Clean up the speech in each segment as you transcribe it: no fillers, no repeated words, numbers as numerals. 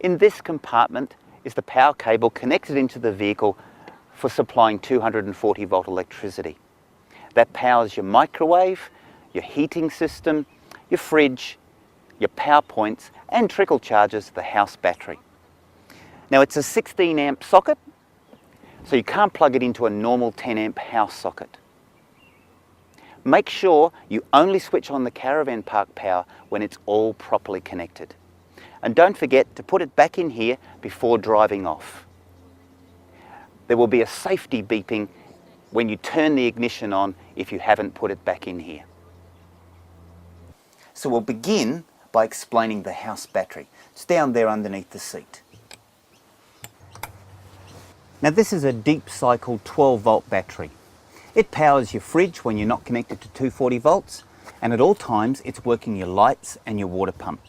In this compartment is the power cable connected into the vehicle for supplying 240 volt electricity. That powers your microwave, your heating system, your fridge, your power points, and trickle charges the house battery. Now it's a 16 amp socket, so you can't plug it into a normal 10 amp house socket. Make sure you only switch on the caravan park power when it's all properly connected. And don't forget to put it back in here before driving off. There will be a safety beeping when you turn the ignition on if you haven't put it back in here. So we'll begin by explaining the house battery. It's down there underneath the seat. Now this is a deep cycle 12 volt battery. It powers your fridge when you're not connected to 240 volts, and at all times it's working your lights and your water pump.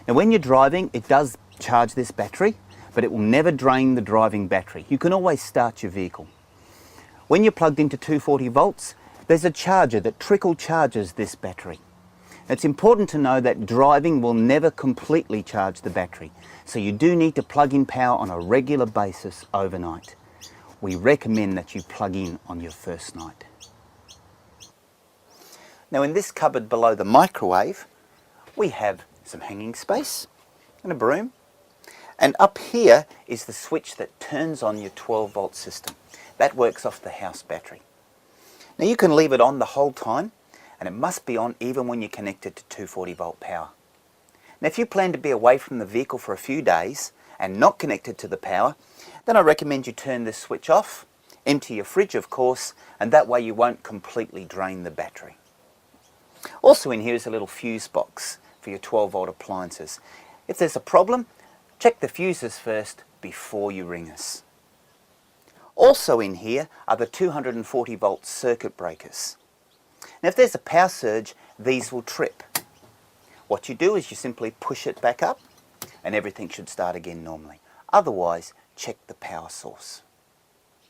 Now when you're driving, it does charge this battery, but it will never drain the driving battery. You can always start your vehicle. When you're plugged into 240 volts, there's a charger that trickle charges this battery. It's important to know that driving will never completely charge the battery, so you do need to plug in power on a regular basis overnight. We recommend that you plug in on your first night. Now in this cupboard below the microwave, we have some hanging space and a broom. And up here is the switch that turns on your 12 volt system. That works off the house battery. Now you can leave it on the whole time, and it must be on even when you're connected to 240 volt power. Now if you plan to be away from the vehicle for a few days and not connected to the power, then I recommend you turn this switch off, empty your fridge of course, and that way you won't completely drain the battery. Also in here is a little fuse box for your 12 volt appliances. If there's a problem, check the fuses first before you ring us. Also in here are the 240 volt circuit breakers. Now if there's a power surge, these will trip. What you do is you simply push it back up and everything should start again normally. Otherwise, check the power source.